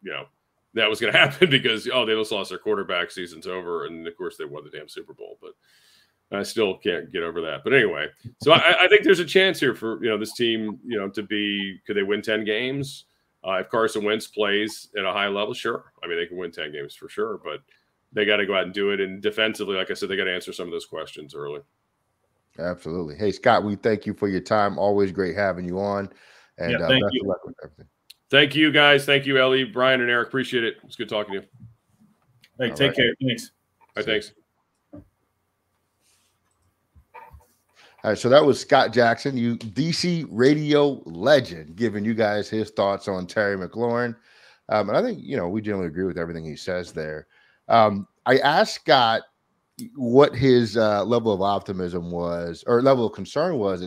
that was going to happen because, they just lost their quarterback, season's over. And of course they won the damn Super Bowl, but I still can't get over that. But anyway, so I think there's a chance here for, this team, could they win 10 games? If Carson Wentz plays at a high level, sure. I mean, they can win 10 games for sure, but they got to go out and do it. And defensively, like I said, they got to answer some of those questions early. Absolutely. Hey, Scott, we thank you for your time. Always great having you on. And thank best you. of luck with everything. Thank you, guys. Thank you, Ellie, Brian, and Eric. Appreciate it. It's good talking to you. Hey, take care. Thanks. All right, thanks. All right, so that was Scott Jackson, DC radio legend, giving you guys his thoughts on Terry McLaurin. And I think, we generally agree with everything he says there. I asked Scott what his level of optimism was, or level of concern was,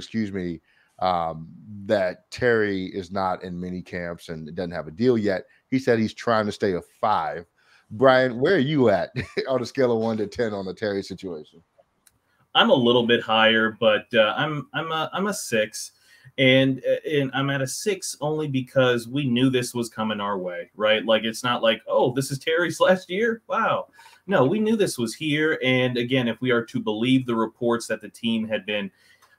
that Terry is not in mini camps and doesn't have a deal yet. He said he's trying to stay a 5. Brian, where are you at on a scale of 1 to 10 on the Terry situation? I'm a little bit higher, but I'm a 6, and I'm at a 6 only because we knew this was coming our way, right? Like, it's not like, oh, this is Terry's last year. Wow. No, we knew this was here. And again, if we are to believe the reports that the team had been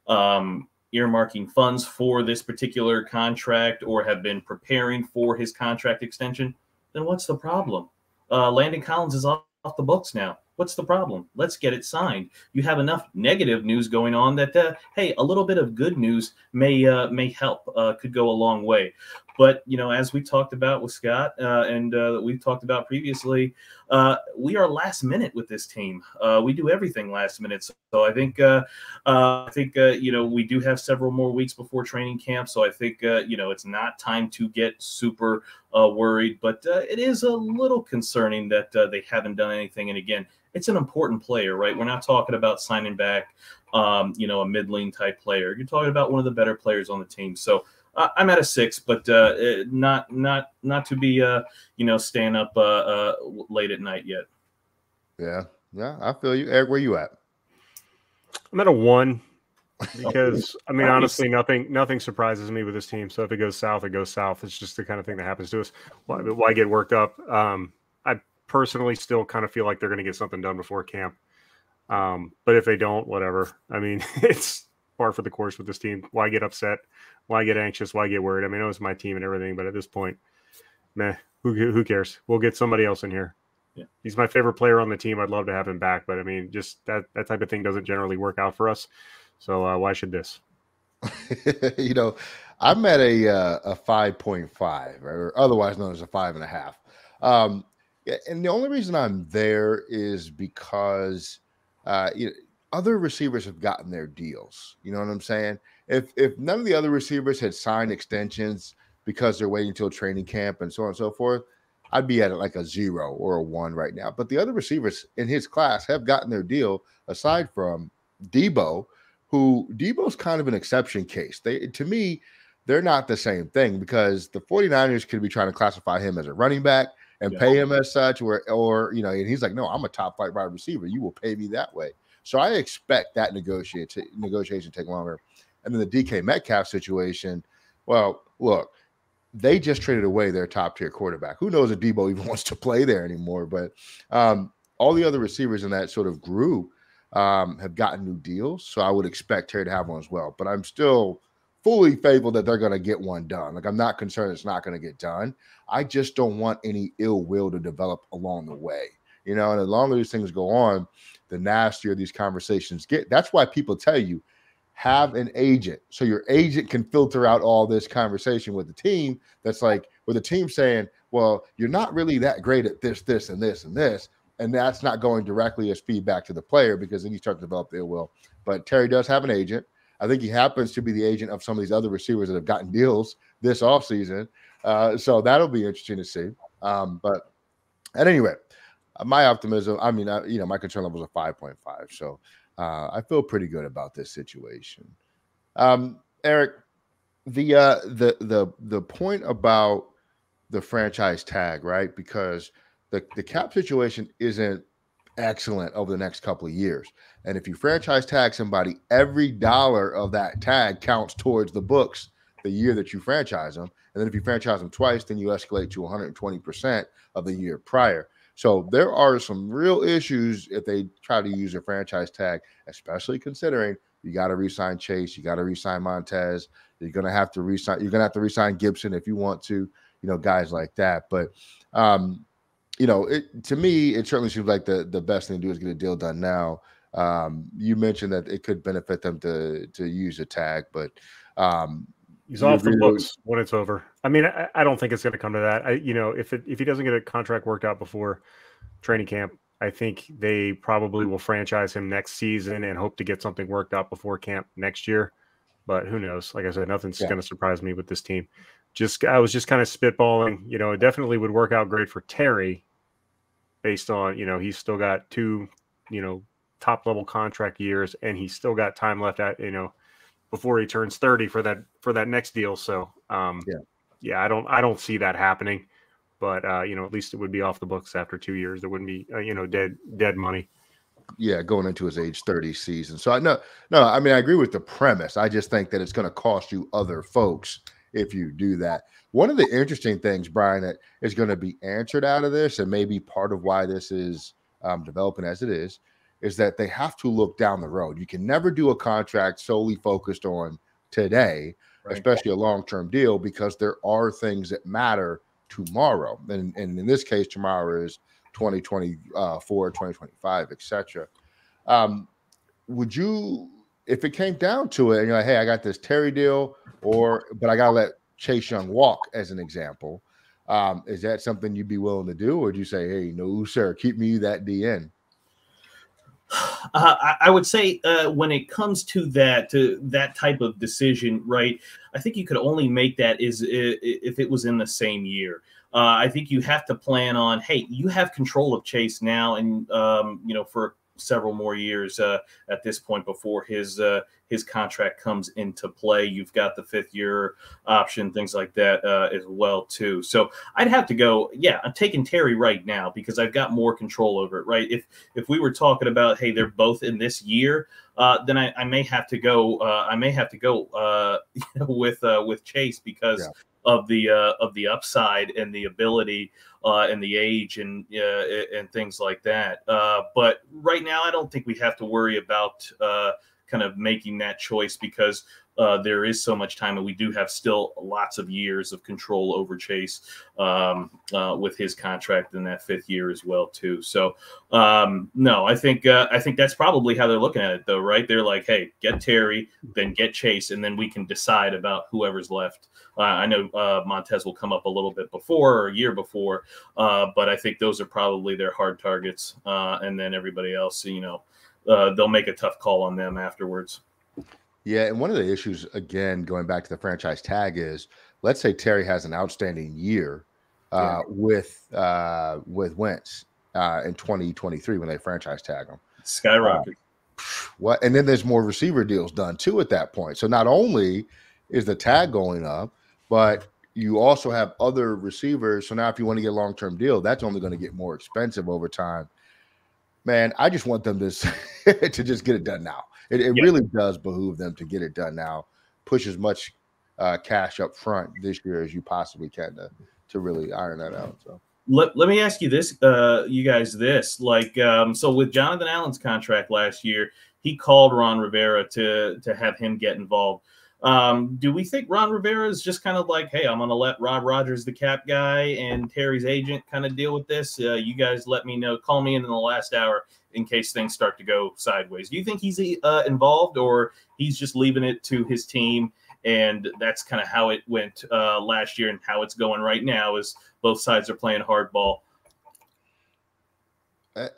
earmarking funds for this particular contract or have been preparing for his contract extension, then what's the problem? Landon Collins is off the books now. What's the problem? Let's get it signed. You have enough negative news going on that, hey, a little bit of good news may help, could go a long way. But, as we talked about with Scott and we've talked about previously, we are last minute with this team. We do everything last minute. So I think we do have several more weeks before training camp. So I think, it's not time to get super worried. But it is a little concerning that they haven't done anything. And again, it's an important player, right? We're not talking about signing back, a middling type player. You're talking about one of the better players on the team. So I'm at a 6, but not to be staying up late at night yet. Yeah, I feel you. Eric, where you at? I'm at a 1 because I mean, honestly, nothing surprises me with this team. So if it goes south, it goes south. It's just the kind of thing that happens to us. Why get worked up? I personally still kind of feel like they're going to get something done before camp. But if they don't, whatever. I mean, it's par for the course with this team. Why get upset? Why get anxious? Why get worried? I mean, it was my team and everything, but at this point, meh, who cares? We'll get somebody else in here. Yeah. He's my favorite player on the team. I'd love to have him back, but I mean, just that type of thing doesn't generally work out for us. So why should this? I'm at a 5.5, or otherwise known as a 5.5. And the only reason I'm there is because other receivers have gotten their deals. You know what I'm saying? If none of the other receivers had signed extensions because they're waiting until training camp and so on and so forth, I'd be at like a 0 or a 1 right now. But the other receivers in his class have gotten their deal, aside from Debo, Debo's kind of an exception case. To me, they're not the same thing, because the 49ers could be trying to classify him as a running back and pay him as such, or and he's like, no, I'm a top flight wide receiver. You will pay me that way. So I expect that negotiation to take longer. And then the DK Metcalf situation, well, look, they just traded away their top tier quarterback. Who knows if Debo even wants to play there anymore? But all the other receivers in that sort of group have gotten new deals. So I would expect Terry to have one as well. But I'm still fully faithful that they're going to get one done. Like, I'm not concerned it's not going to get done. I just don't want any ill will to develop along the way. And the longer these things go on, the nastier these conversations get. That's why people tell you, have an agent, so your agent can filter out all this conversation with the team. That's like, with the team saying, well, you're not really that great at this, this, and this, and this. And that's not going directly as feedback to the player, because then you start to develop the ill will. But Terry does have an agent. I think he happens to be the agent of some of these other receivers that have gotten deals this offseason. So that'll be interesting to see. But at any rate, my optimism, my concern level is a 5.5. So I feel pretty good about this situation. Eric, the point about the franchise tag, right? Because the cap situation isn't excellent over the next couple of years. And if you franchise tag somebody, every dollar of that tag counts towards the books the year that you franchise them. And then if you franchise them twice, then you escalate to 120% of the year prior. So there are some real issues if they try to use a franchise tag, especially considering you got to re-sign Chase, you got to re-sign Montez, you're gonna have to re-sign Gibson if you want to, guys like that. But to me, it certainly seems like the best thing to do is get a deal done now. You mentioned that it could benefit them to use a tag, but he's off the books when it's over. I mean, I don't think it's going to come to that. If he doesn't get a contract worked out before training camp, I think they probably will franchise him next season and hope to get something worked out before camp next year. But who knows? Like I said, nothing's going to surprise me with this team. I was just kind of spitballing. It definitely would work out great for Terry, based on he's still got 2 top level contract years, and he's still got time left at before he turns 30 for that next deal. So I don't see that happening. But at least it would be off the books after 2 years. There wouldn't be dead money. Yeah, going into his age 30 season. So I agree with the premise. I just think that it's going to cost you other folks if you do that. One of the interesting things, Brian, that is going to be answered out of this, and maybe part of why this is developing as it is that they have to look down the road. You can never do a contract solely focused on today, right, especially a long-term deal, because there are things that matter tomorrow. And in this case, tomorrow is 2024, 2025, etc. Would you, if it came down to it, and you're like, hey, I got this Terry deal, but I got to let Chase Young walk, as an example, is that something you'd be willing to do? Or would you say, hey, no, sir, keep me that DN? I would say when it comes to that type of decision, right, I think you could only make that if it was in the same year. I think you have to plan on, hey, you have control of Chase now, and for several more years at this point before his contract comes into play. You've got the 5th year option, things like that as well too. So I'd have to go, I'm taking Terry right now because I've got more control over it, right? If we were talking about, hey, they're both in this year, then I may have to go. With Chase because of the upside and the ability and the age and things like that. But right now, I don't think we have to worry about kind of making that choice because there is so much time, and we do have still lots of years of control over Chase with his contract in that 5th year as well too. So no, I think that's probably how they're looking at it, though, right? They're like, hey, get Terry, then get Chase, and then we can decide about whoever's left. I know Montez will come up a little bit before or a year before, but I think those are probably their hard targets, and then everybody else, they'll make a tough call on them afterwards. Yeah, and one of the issues, again, going back to the franchise tag is, let's say Terry has an outstanding year with Wentz in 2023 when they franchise tag him. Skyrocket. What? And then there's more receiver deals done too at that point. So not only is the tag going up, but you also have other receivers. So now if you want to get a long-term deal, that's only going to get more expensive over time. Man, I just want them to just get it done now. It really does behoove them to get it done now. Push as much cash up front this year as you possibly can to really iron that out. So let me ask you this, you guys, so with Jonathan Allen's contract last year, he called Ron Rivera to have him get involved. Do we think Ron Rivera is just kind of like, hey, I'm going to let Rob Rogers, the cap guy, and Terry's agent kind of deal with this? You guys let me know. Call me in the last hour in case things start to go sideways. Do you think he's involved, or he's just leaving it to his team, and that's kind of how it went last year and how it's going right now is both sides are playing hardball?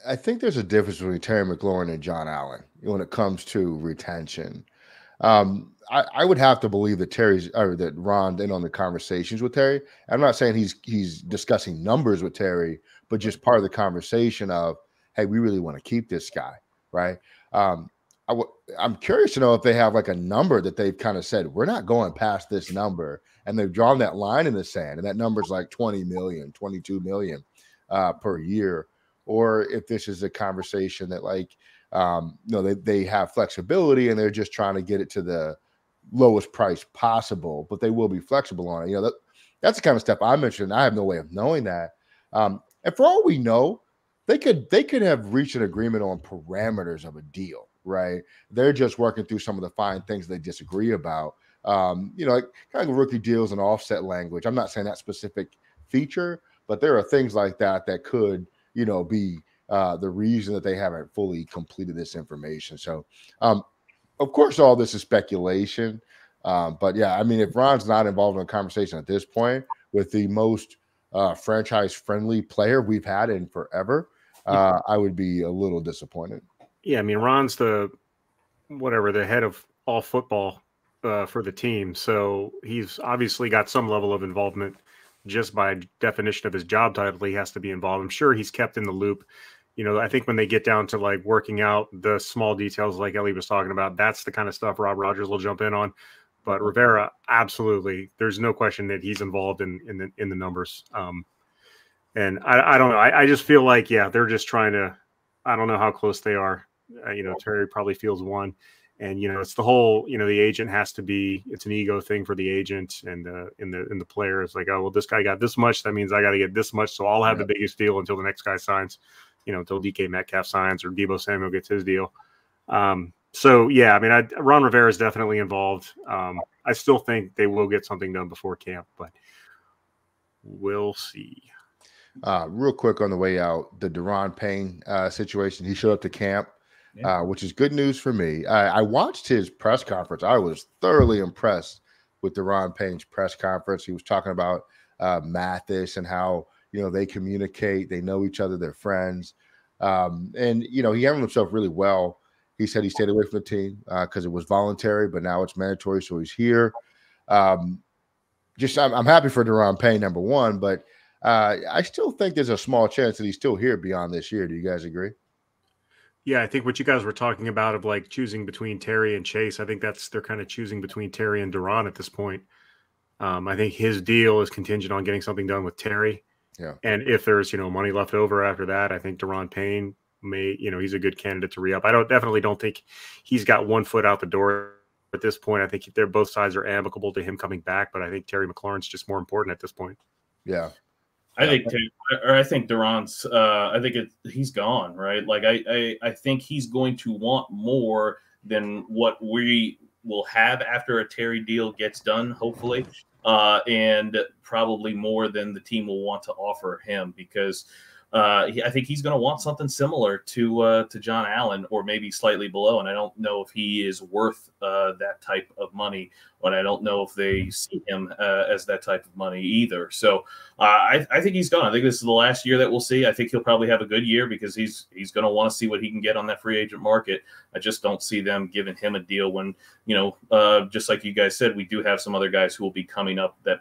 I think there's a difference between Terry McLaurin and John Allen when it comes to retention. I would have to believe that that Ron in on the conversations with Terry. I'm not saying he's discussing numbers with Terry, but just part of the conversation of, hey, we really want to keep this guy, right? I'm curious to know if they have like a number that they've kind of said, we're not going past this number, and they've drawn that line in the sand, and that number's like 20 million, 22 million. per year, or if this is a conversation that like, they have flexibility and they're just trying to get it to the lowest price possible, but they will be flexible on it. That's the kind of stuff I mentioned. I have no way of knowing that. And for all we know, they could have reached an agreement on parameters of a deal, right? They're just working through some of the fine things they disagree about. Like kind of rookie deals and offset language. I'm not saying that specific feature, but there are things like that that could, be the reason that they haven't fully completed this information. So, of course, all this is speculation. But yeah, I mean, if Ron's not involved in a conversation at this point with the most franchise-friendly player we've had in forever, I would be a little disappointed. Yeah, I mean, Ron's the head of all football for the team, so he's obviously got some level of involvement. Just by definition of his job title, he has to be involved. I'm sure he's kept in the loop. I think when they get down to like working out the small details, like Ellie was talking about, that's the kind of stuff Rob Rogers will jump in on. But Rivera, absolutely, there's no question that he's involved in the numbers. And I don't know. I just feel like, yeah, they're just trying to. I don't know how close they are. Terry probably feels one, and it's the whole. The agent has to be. It's an ego thing for the agent and in the player. It's like, oh well, this guy got this much. That means I got to get this much. So I'll have the biggest deal until the next guy signs. Until DK Metcalf signs or Deebo Samuel gets his deal. So yeah, I mean, Ron Rivera is definitely involved. I still think they will get something done before camp, but we'll see. Real quick on the way out, the Daron Payne situation. He showed up to camp, which is good news for me. I watched his press conference. I was thoroughly impressed with Daron Payne's press conference. He was talking about Mathis and how they communicate, they know each other, they're friends, and he handled himself really well. He said he stayed away from the team because it was voluntary, but now it's mandatory, so he's here. I'm happy for Daron Payne, number one, but I still think there's a small chance that he's still here beyond this year. Do you guys agree? Yeah, I think what you guys were talking about of like choosing between Terry and Chase, I think they're kind of choosing between Terry and Daron at this point. I think his deal is contingent on getting something done with Terry. Yeah. And if there's, money left over after that, I think Daron Payne may, he's a good candidate to re-up. I definitely don't think he's got one foot out the door at this point. I think both sides are amicable to him coming back, but I think Terry McLaurin's just more important at this point. Yeah. I think Daron's. He's gone, right? Like I think he's going to want more than what we will have after a Terry deal gets done, hopefully, and probably more than the team will want to offer him because I think he's going to want something similar to John Allen or maybe slightly below, and I don't know if he is worth that type of money. But I don't know if they see him as that type of money either. So I think he's gone. I think this is the last year that we'll see. I think he'll probably have a good year because he's going to want to see what he can get on that free agent market. I just don't see them giving him a deal when, just like you guys said, we do have some other guys who will be coming up that,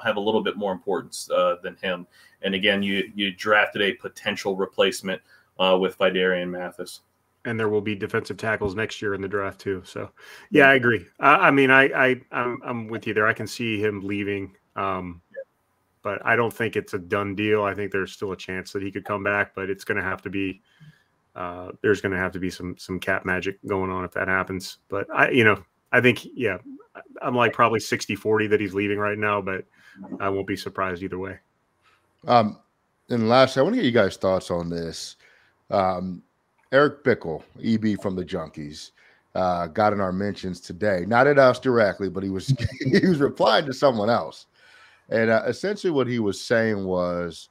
have a little bit more importance than him. And again, you drafted a potential replacement with Vidarian Mathis. And there will be defensive tackles next year in the draft too. So, yeah, I agree. I'm with you there. I can see him leaving, but I don't think it's a done deal. I think there's still a chance that he could come back, but it's going to have to be. There's going to have to be some cap magic going on if that happens. But I think I'm like probably 60-40 that he's leaving right now, but I won't be surprised either way. And lastly, I want to get you guys' thoughts on this. Eric Bickle, EB from the Junkies, got in our mentions today. Not at us directly, but he was replying to someone else. And essentially what he was saying was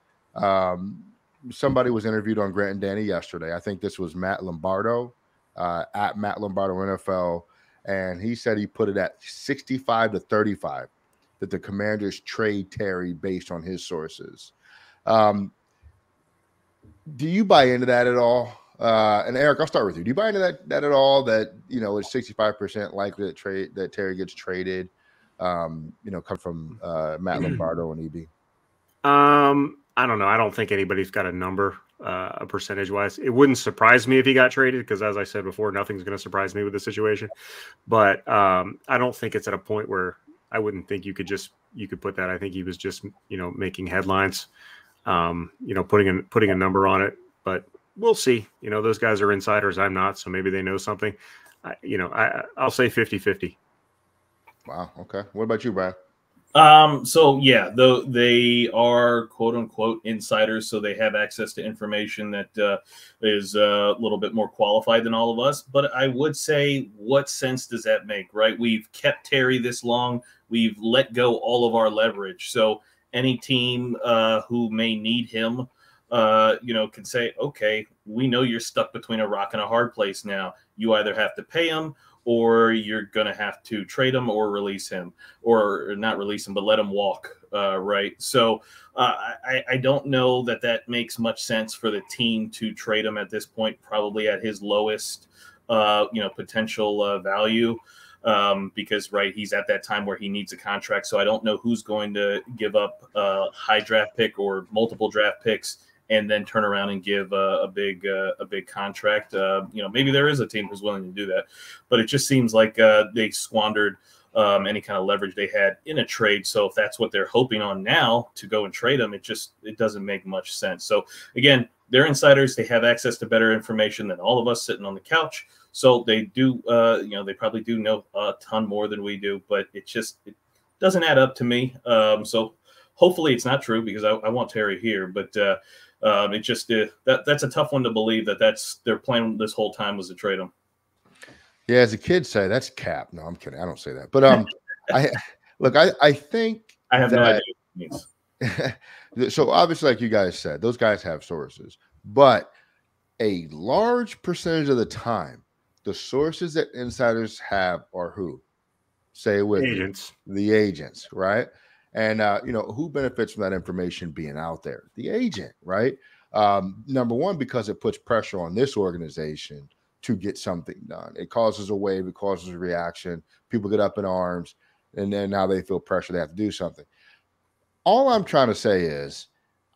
somebody was interviewed on Grant and Danny yesterday. I think this was Matt Lombardo, at Matt Lombardo NFL. And he said he put it at 65-35 that the Commanders trade Terry based on his sources. Do you buy into that at all? And Eric, I'll start with you. Do you buy into that at all? That it's 65% likely that Terry gets traded. Come from Matt Lombardo and EB. I don't know. I don't think anybody's got a number, a percentage wise. It wouldn't surprise me if he got traded because, as I said before, nothing's going to surprise me with the situation. But I don't think it's at a point where I wouldn't think you could put that. I think he was just making headlines. putting a number on it, but we'll see. Those guys are insiders. I'm not, so maybe they know something. I'll say 50-50. Wow. Okay. What about you, Brian? So yeah, though they are quote unquote insiders, so they have access to information that is a little bit more qualified than all of us. But I would say, what sense does that make, right? We've kept Terry this long. We've let go all of our leverage. So any team who may need him, can say, okay, we know you're stuck between a rock and a hard place now. You either have to pay him, or you're going to have to trade him or release him, or not release him, but let him walk, right? So I don't know that makes much sense for the team to trade him at this point, probably at his lowest, potential value, because, right, he's at that time where he needs a contract. So I don't know who's going to give up a high draft pick or multiple draft picks and then turn around and give a big contract. Maybe there is a team who's willing to do that, but it just seems like they squandered any kind of leverage they had in a trade. So if that's what they're hoping on now to go and trade them, it doesn't make much sense. So again, they're insiders. They have access to better information than all of us sitting on the couch. So they do, they probably do know a ton more than we do, but it doesn't add up to me. So hopefully it's not true, because I want Terry here, but that's a tough one to believe that's their plan this whole time was to trade him. Yeah, as a kid say, that's cap. No, I'm kidding. I don't say that. But I think I have no idea what it means. So obviously, like you guys said, those guys have sources, but a large percentage of the time, the sources that insiders have are who? Say it with agents. The agents, right? And, who benefits from that information being out there? The agent, right? Number one, because it puts pressure on this organization to get something done. It causes a wave. It causes a reaction. People get up in arms, and then now they feel pressure. They have to do something. All I'm trying to say is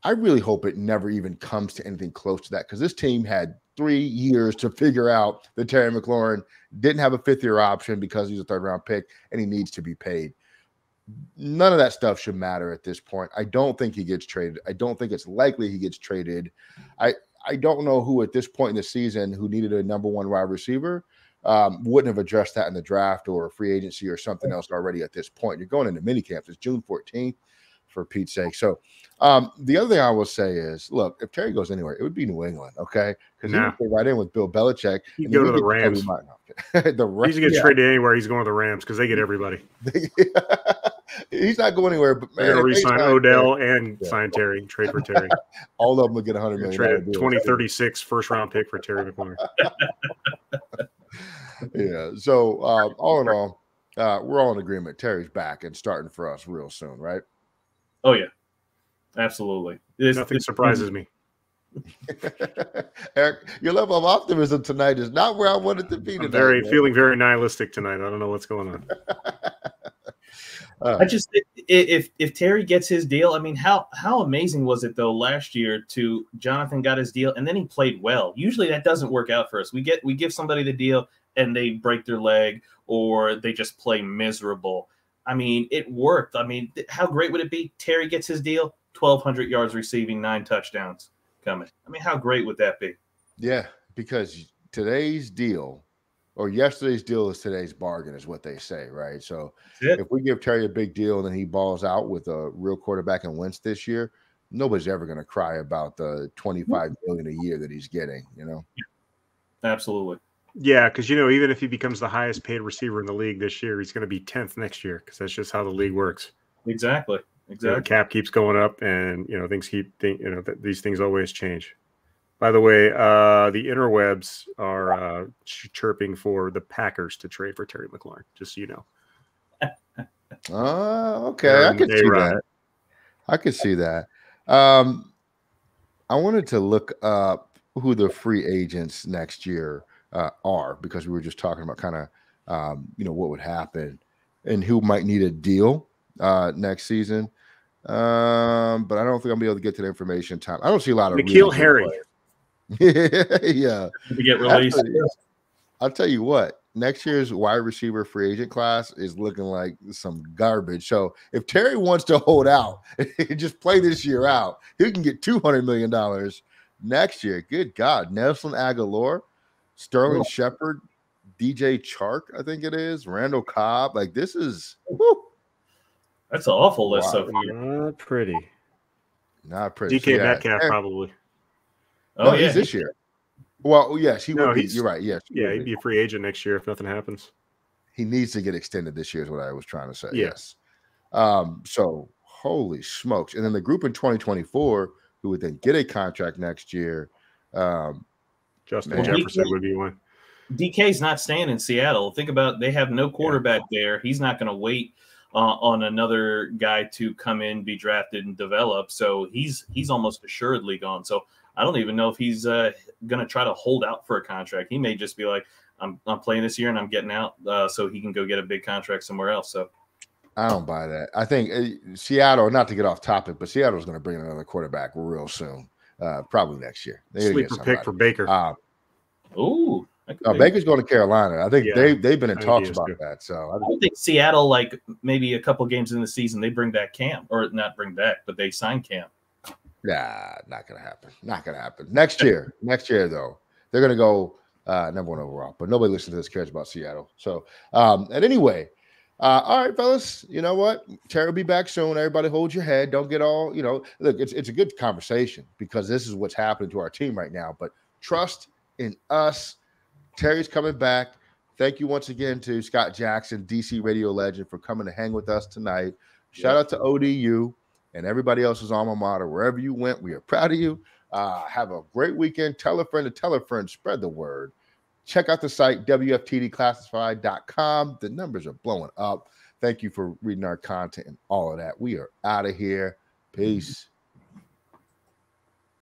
I really hope it never even comes to anything close to that, because this team had 3 years to figure out that Terry McLaurin didn't have a fifth-year option because he's a third-round pick, and he needs to be paid. None of that stuff should matter at this point. I don't think he gets traded. I don't think it's likely he gets traded. I don't know who at this point in the season who needed a number one wide receiver wouldn't have addressed that in the draft or free agency or something else already at this point. You're going into mini camps. It's June 14th, for Pete's sake. So the other thing I will say is, look, if Terry goes anywhere, it would be New England, okay? Because he would go right in with Bill Belichick. He'd go to the Rams. The Rams. He's going to get traded anywhere. He's going to the Rams because they get everybody. He's not going anywhere. But they're going to re-sign Odell and sign Terry, trade for Terry. All of them will get $100 million. Trade 2036 first-round pick for Terry McLaurin. Yeah. So all in all, we're all in agreement. Terry's back and starting for us real soon, right? Oh yeah, absolutely. Nothing surprises me. Eric, your level of optimism tonight is not where I wanted to be tonight. Feeling very nihilistic tonight. I don't know what's going on. I just if Terry gets his deal, I mean, how amazing was it though last year to Jonathan got his deal and then he played well. Usually that doesn't work out for us. We give somebody the deal and they break their leg or they just play miserable. I mean, it worked. I mean, how great would it be? Terry gets his deal, 1,200 yards receiving, 9 touchdowns coming. I mean, how great would that be? Yeah, because today's deal or yesterday's deal is today's bargain is what they say, right? So if we give Terry a big deal and then he balls out with a real quarterback and Wentz this year, nobody's ever going to cry about the $25 million a year that he's getting, Absolutely. Yeah, because, even if he becomes the highest paid receiver in the league this year, he's going to be 10th next year because that's just how the league works. Exactly. The cap keeps going up and, these things always change. By the way, the interwebs are chirping for the Packers to trade for Terry McLaurin, just so you know. Okay. I can see that. I can see that. I wanted to look up who the free agents next year are, because we were just talking about kind of what would happen and who might need a deal next season, but I don't think I'll be able to get to the information in time. I don't see a lot of N'Keal Harry. Yeah, to get released. I'll tell you what, next year's wide receiver free agent class is looking like some garbage. So if Terry wants to hold out and just play this year out, he can get $200 million next year. Good God. Nelson Aguilar, Sterling Shepard, DJ Chark, I think it is, Randall Cobb. Like, this is whew. That's an awful list so far. Not pretty. Not pretty. DK Metcalf, probably. Oh, no, yeah. he's this year. Well, yes, he would be. He's- You're right. Yes. Yeah, he'd be a free agent next year if nothing happens. He needs to get extended this year is what I was trying to say. Yeah. Yes. So holy smokes. And then the group in 2024 who would then get a contract next year. Justin Jefferson would be one. DK's not staying in Seattle. Think about they have no quarterback there. He's not going to wait on another guy to come in, be drafted, and develop. So he's almost assuredly gone. So I don't even know if he's going to try to hold out for a contract. He may just be like, I'm playing this year and I'm getting out so he can go get a big contract somewhere else. So I don't buy that. I think Seattle, not to get off topic, but Seattle's going to bring in another quarterback real soon, probably next year. Sleeper pick for Baker. Ooh. Baker's going to Carolina. I think they've been in talks about too. that. So I don't think Seattle, like maybe a couple games in the season, they bring back Cam, or not bring back, but they sign Cam. Nah, not going to happen. Not going to happen. Next year, though, they're going to go number one overall. But nobody listening to this cares about Seattle. So, and anyway, all right, fellas, you know what? Terry will be back soon. Everybody hold your head. Don't get all, look, it's a good conversation because this is what's happening to our team right now. But trust in us. Terry's coming back. Thank you once again to Scott Jackson, DC radio legend, for coming to hang with us tonight. Shout out to ODU and everybody else's alma mater. Wherever you went, we are proud of you. Have a great weekend. Tell a friend to tell a friend. Spread the word. Check out the site, WFTDclassified.com. The numbers are blowing up. Thank you for reading our content and all of that. We are out of here. Peace.